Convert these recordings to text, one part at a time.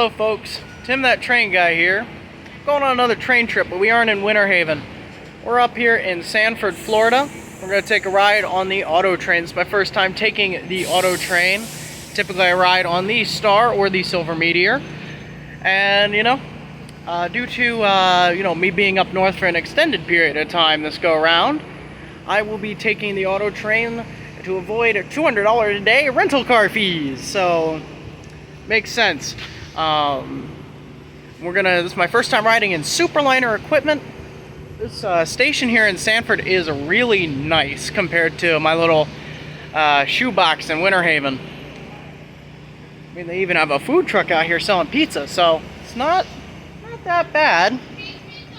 Hello folks, Tim that train guy here. Going on another train trip, but we aren't in Winter Haven. We're up here in Sanford, Florida. We're going to take a ride on the auto train. It's my first time taking the auto train. Typically I ride on the Star or the Silver Meteor. And due to me being up north for an extended period of time this go around, I will be taking the auto train to avoid $200 a day rental car fees. So makes sense. This is my first time riding in Superliner equipment. This station here in Sanford is really nice compared to my little shoebox in Winter Haven. I mean, they even have a food truck out here selling pizza, so it's not that bad.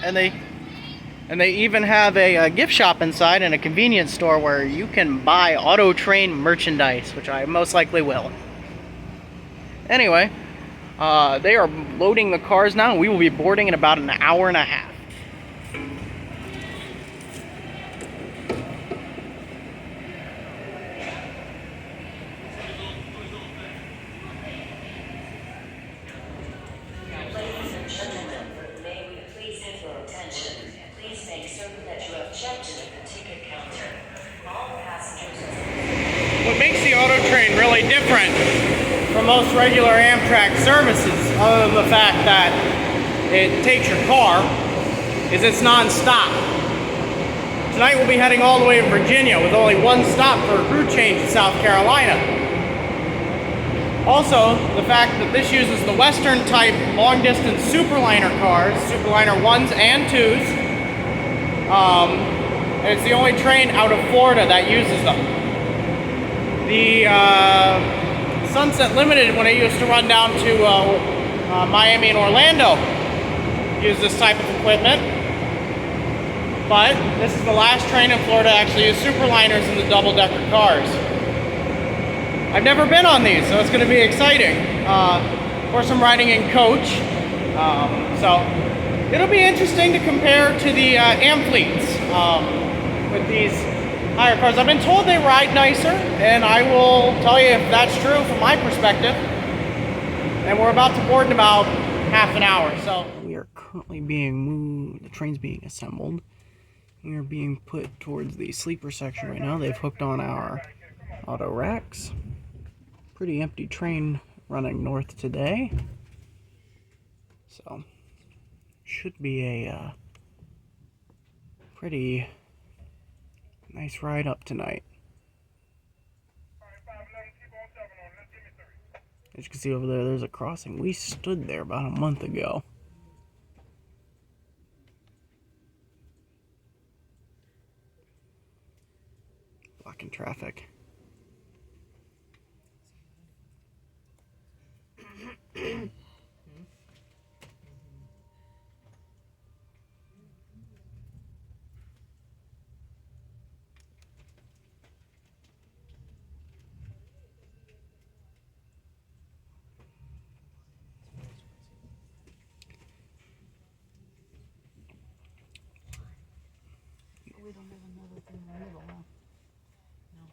And they even have a gift shop inside and a convenience store where you can buy auto train merchandise, which I most likely will. Anyway, they are loading the cars now, and we will be boarding in about an hour and a half. Ladies and gentlemen, may we please have your attention? Please make certain that you have checked in at the ticket counter. All passengers are... What makes the auto train really different from most regular Amtrak services, other than the fact that it takes your car, is it's non-stop. Tonight we'll be heading all the way to Virginia with only one stop for a crew change in South Carolina. Also, the fact that this uses the Western type long-distance Superliner cars, Superliner 1s and 2s, and it's the only train out of Florida that uses them. The Sunset Limited, when it used to run down to Miami and Orlando, use this type of equipment. But this is the last train in Florida to actually use Superliners in the double-decker cars. I've never been on these, so it's going to be exciting. Of course, I'm riding in coach, so it'll be interesting to compare to the Amfleets with these higher cars. I've been told they ride nicer, and I will tell you if that's true from my perspective. And we're about to board in about half an hour. So we are currently being moved. The train's being assembled. We are being put towards the sleeper section right now. They've hooked on our auto racks. Pretty empty train running north today. So should be a pretty nice ride up tonight. As you can see over there, there's a crossing. We stood there about a month ago. Blocking traffic. We don't have another thing in the middle, huh? No.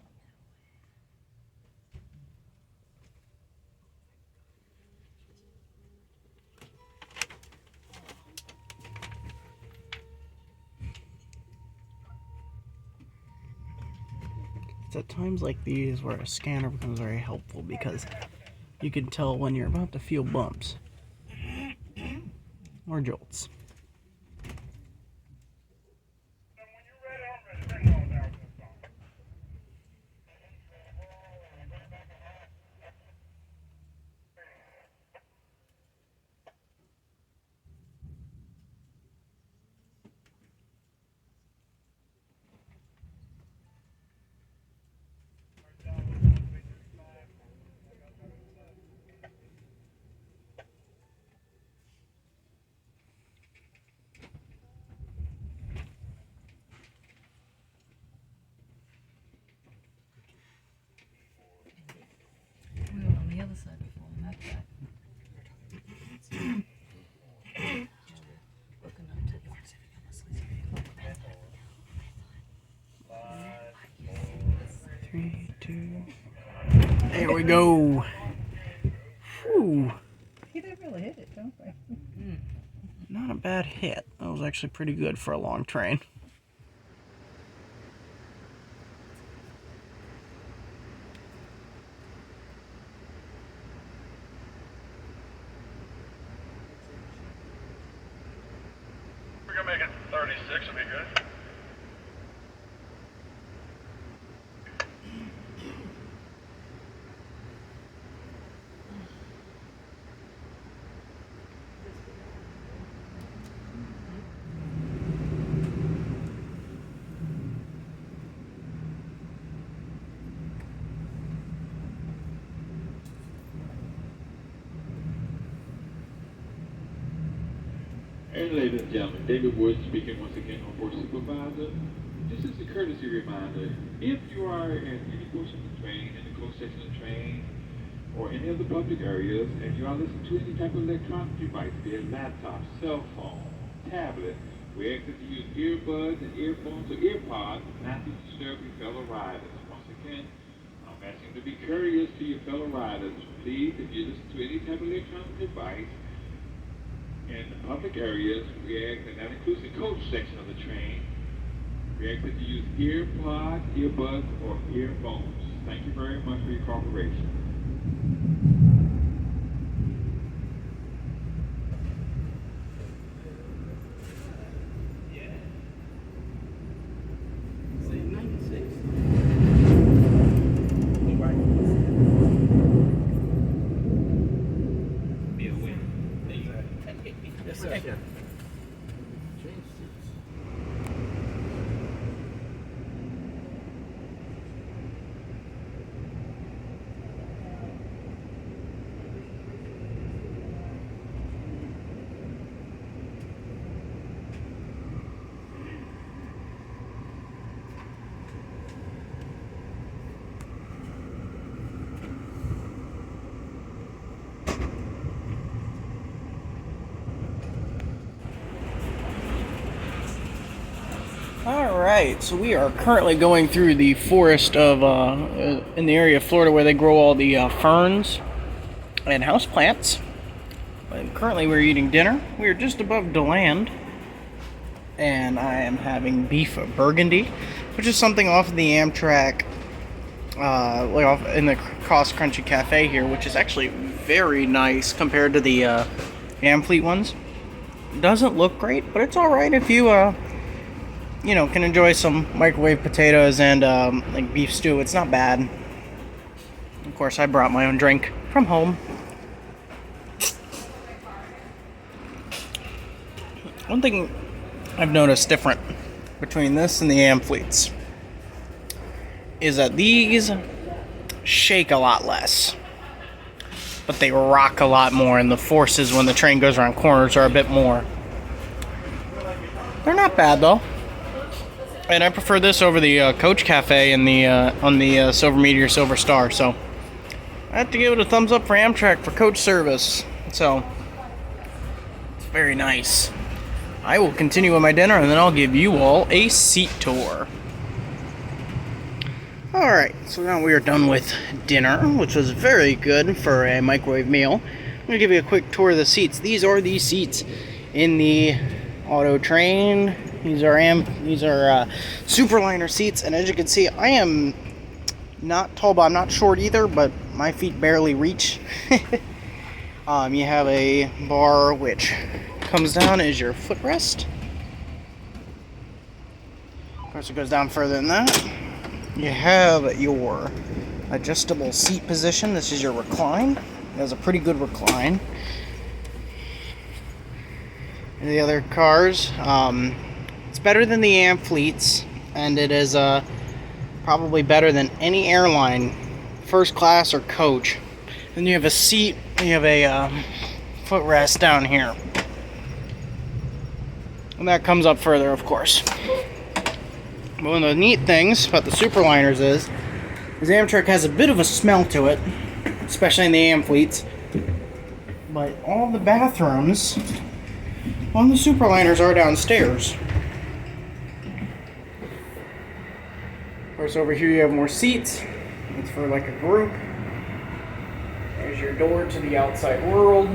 It's at times like these where a scanner becomes very helpful, because you can tell when you're about to feel bumps or jolts. Other side before on that side. Looking up to the 3, 2. There we go. Whew. He didn't really hit. a bad hit. That was actually pretty good for a long train. We're gonna make it 36, will be good. And ladies and gentlemen, David Wood speaking once again on board supervisor. This is a courtesy reminder. If you are in any portion of the train, in the closed section of the train, or any of the public areas, and you are listening to any type of electronic device, be it laptop, cell phone, tablet, we ask that you use earbuds and earphones or earpods not to disturb your fellow riders. Once again, I'm asking you to be courteous to your fellow riders. Please, if you listen to any type of electronic device, in the public areas, we ask, and that includes the coach section of the train, we ask that you use earpods, earbuds, or earphones. Thank you very much for your cooperation. Alright, so we are currently going through the forest of, in the area of Florida where they grow all the ferns and houseplants. And currently we're eating dinner. We are just above DeLand, and I am having beef burgundy, which is something off of the Amtrak, like off in the Cross Crunchy Cafe here, which is actually very nice compared to the Amfleet ones. Doesn't look great, but it's alright if you, you know, can enjoy some microwave potatoes and like beef stew. It's not bad. Of course, I brought my own drink from home. One thing I've noticed different between this and the Amfleets is that these shake a lot less, but they rock a lot more, and the forces when the train goes around corners are a bit more. They're not bad though. And I prefer this over the Coach Cafe and the on the Silver Meteor Silver Star. So I have to give it a thumbs up for Amtrak for coach service. So it's very nice. I will continue with my dinner, and then I'll give you all a seat tour. Alright, so now we are done with dinner, which was very good for a microwave meal. I'm going to give you a quick tour of the seats. These are the seats in the auto train. These are Superliner seats, and as you can see, I am not tall, but I'm not short either, but my feet barely reach. You have a bar which comes down as your footrest. Of course, it goes down further than that. You have your adjustable seat position. This is your recline. It has a pretty good recline. And the other cars, it's better than the Amfleets, and it is probably better than any airline, first class or coach. Then you have a seat, you have a footrest down here. And that comes up further, of course. But one of the neat things about the Superliners is Amtrak has a bit of a smell to it, especially in the Amfleets. But all the bathrooms on the Superliners are downstairs. Of course, over here you have more seats. It's for like a group. There's your door to the outside world.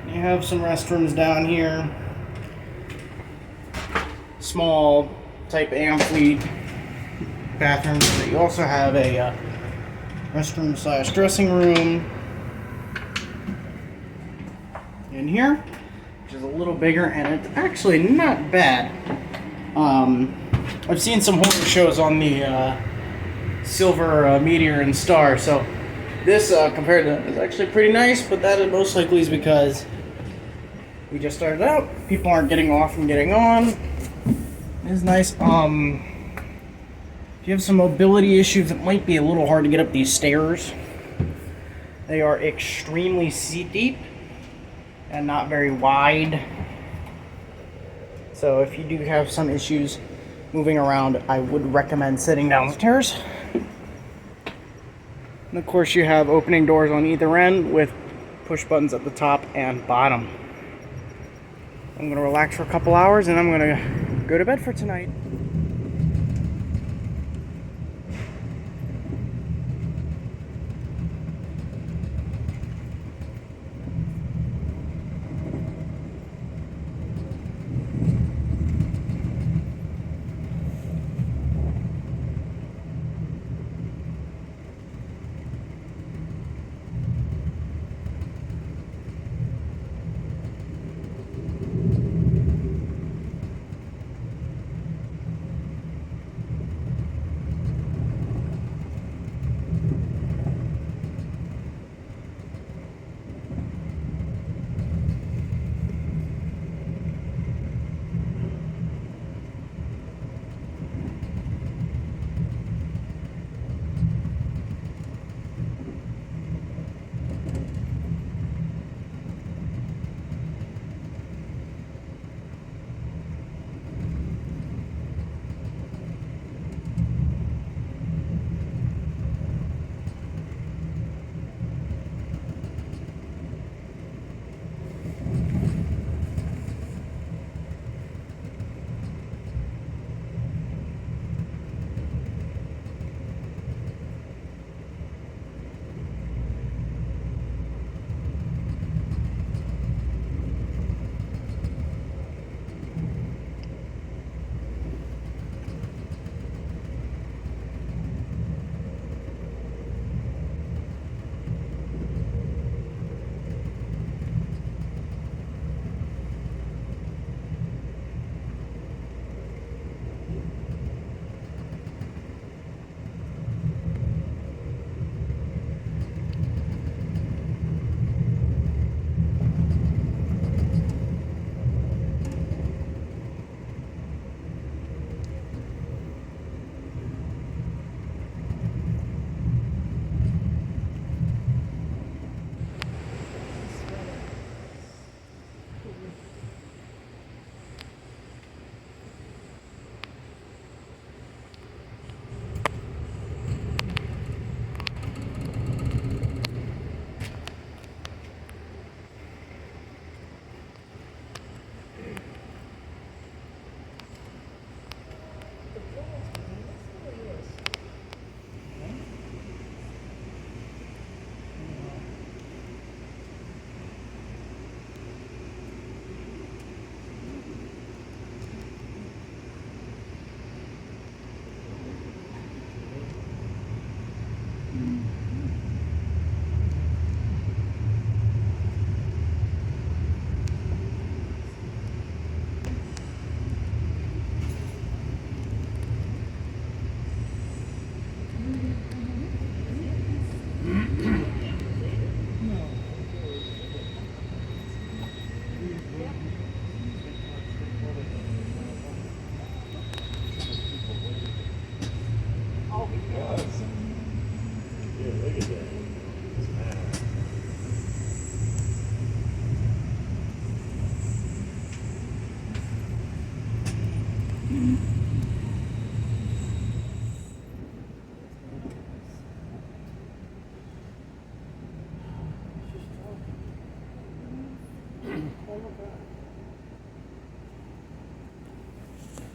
You You have some restrooms down here. Small type amphitheater bathrooms. But you also have a restroom slash dressing room in here, which is a little bigger, and it's actually not bad. I've seen some horror shows on the Silver Meteor and Star, so this compared to that is actually pretty nice, but that is most likely is because we just started out. People aren't getting off and getting on. It is nice. If you have some mobility issues, it might be a little hard to get up these stairs. They are extremely seat deep and not very wide. So if you do have some issues moving around, I would recommend sitting downstairs. And of course you have opening doors on either end with push buttons at the top and bottom. I'm going to relax for a couple hours and I'm going to go to bed for tonight.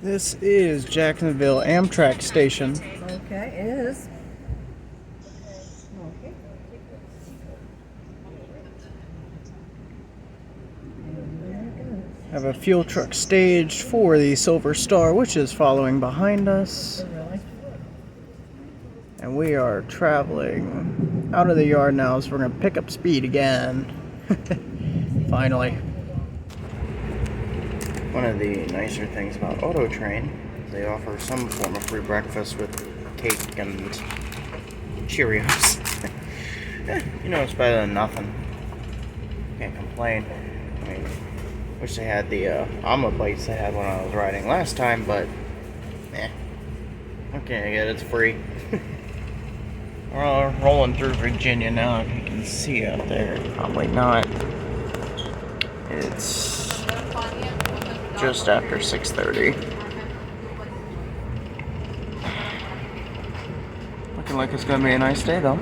This is Jacksonville Amtrak station. Okay, it is. Okay. Have a fuel truck staged for the Silver Star, which is following behind us. And we are traveling out of the yard now, so we're going to pick up speed again. Finally. One of the nicer things about Auto Train is they offer some form of free breakfast with cake and Cheerios. You know, it's better than nothing. Can't complain. I mean, wish they had the omelet bites they had when I was riding last time, but what can I get? It's free. We're rolling through Virginia now, if you can see out there. Probably not. It's just after 6:30. Looking like it's gonna be a nice day though.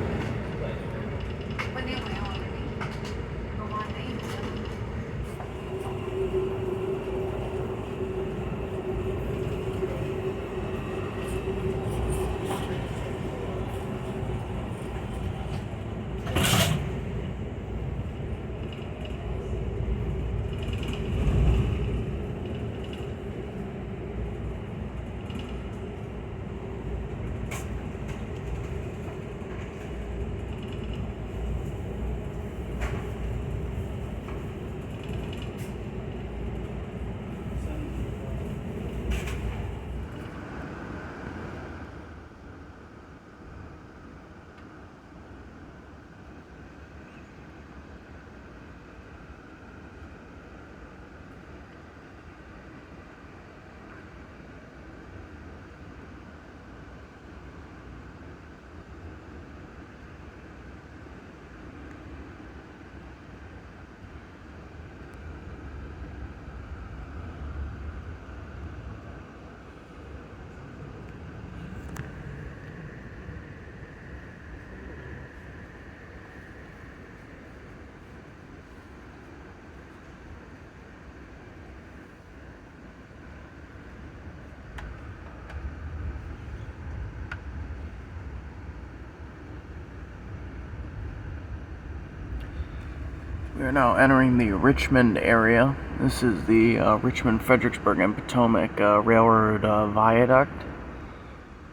We are now entering the Richmond area. This is the Richmond, Fredericksburg, and Potomac Railroad Viaduct.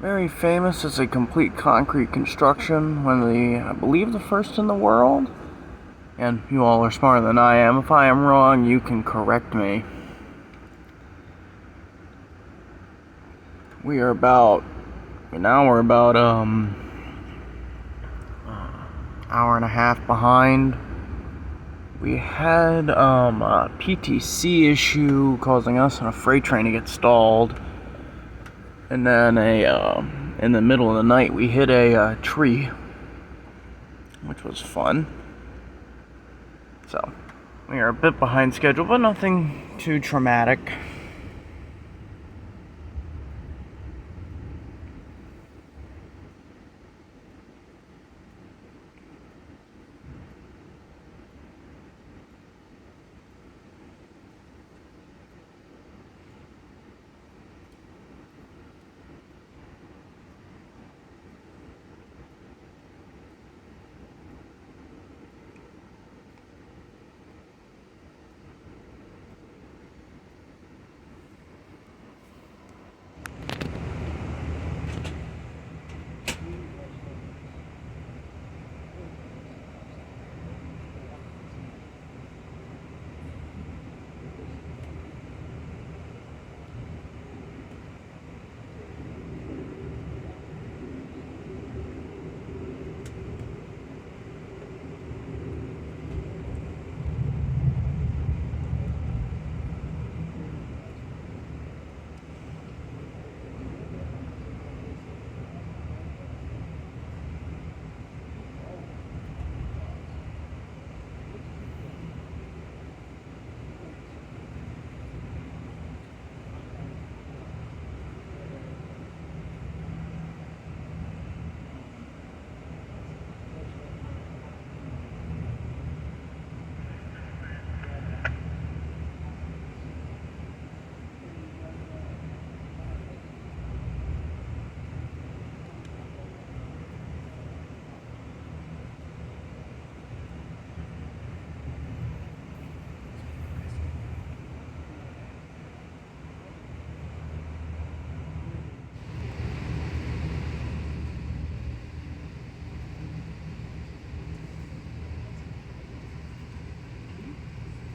Very famous as a complete concrete construction, one of the, I believe, the first in the world. And you all are smarter than I am. If I am wrong, you can correct me. We're about hour and a half behind. We had a PTC issue causing us and a freight train to get stalled. And then in the middle of the night, we hit a tree, which was fun. So, we are a bit behind schedule, but nothing too traumatic.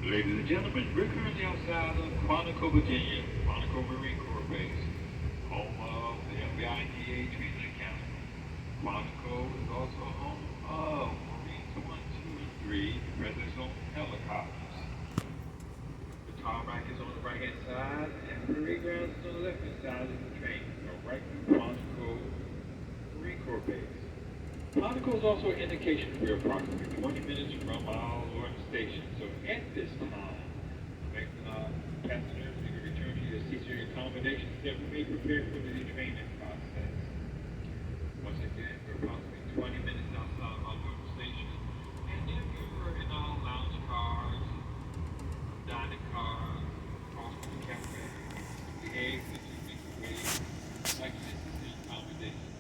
Ladies and gentlemen, we're currently outside of Quantico, Virginia, Quantico Marine Corps Base, home of the FBI and DA Training Academy. Quantico is also home of Marines 1, 2, and 3, the President's own helicopters. The tarmac is on the right-hand side, and the parade ground is on the left-hand side of the train. So right through Quantico Marine Corps Base. Quantico is also an indication we're approximately 20 minutes from our Lorton station. So at this time, passengers, you can return to your seats or your accommodations that we may prepare for the training process. Once again, we're approximately 20 minutes outside of our Lorton station. And if you were in our lounge cars, dining cars, across from the cafe, the eggs that you make away, like this is your accommodation.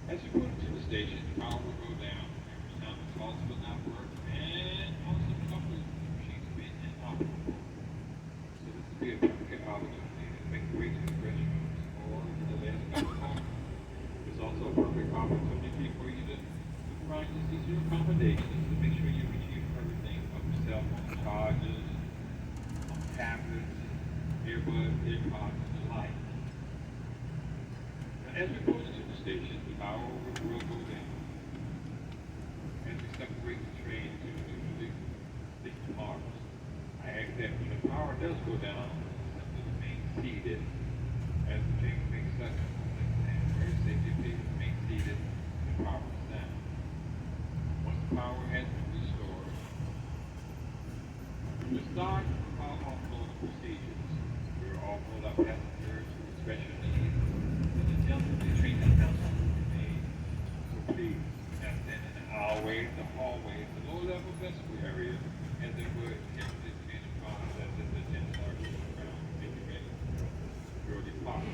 As you put into the station, the power will go down. Every time the pulse will not work, and most of the couple machines have been inoperable. So this would be a perfect opportunity to make your way to the restrooms or to the last cup of coffee. It's also a perfect opportunity for you to provide your seats or accommodations to make sure you retrieve everything from cell phone chargers, tablets, earbuds, earpods, and the like. Now, as we go into the station, the power will go down. As we separate the train to the cars, I ask that when the power does go down, to remain seated as the train makes such movement and very safety please remain seated when the power is down. Once the power has been restored, we will start our offloading procedures. We will offload our passengers with special needs. The train has now made. So please, not stand in the hallways, the hallways, the low-level vestibule area, as they would if the train cars as the attendants are moving around, making ready for your departure.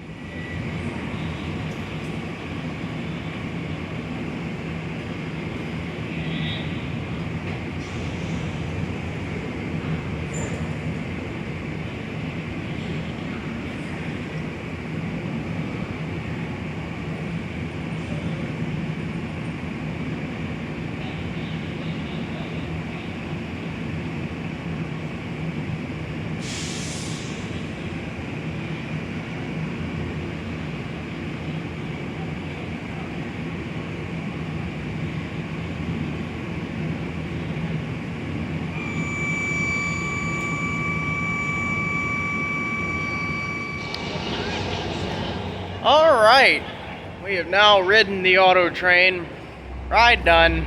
All right, we have now ridden the auto train. Ride done.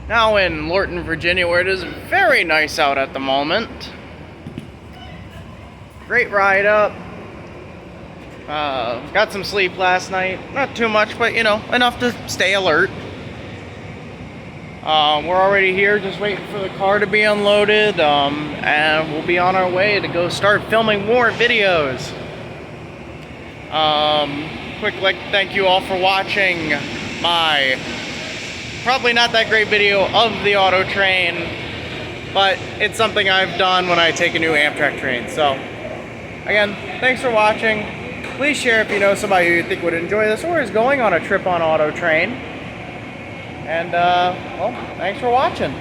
Now in Lorton, Virginia, where it is very nice out at the moment. Great ride up. Got some sleep last night. Not too much, but you know, enough to stay alert. We're already here, just waiting for the car to be unloaded, and we'll be on our way to go start filming more videos. Quick thank you all for watching my probably not that great video of the auto train, but it's something I've done when I take a new Amtrak train. So again, thanks for watching. Please share if you know somebody who you think would enjoy this or is going on a trip on auto train. And well, thanks for watching.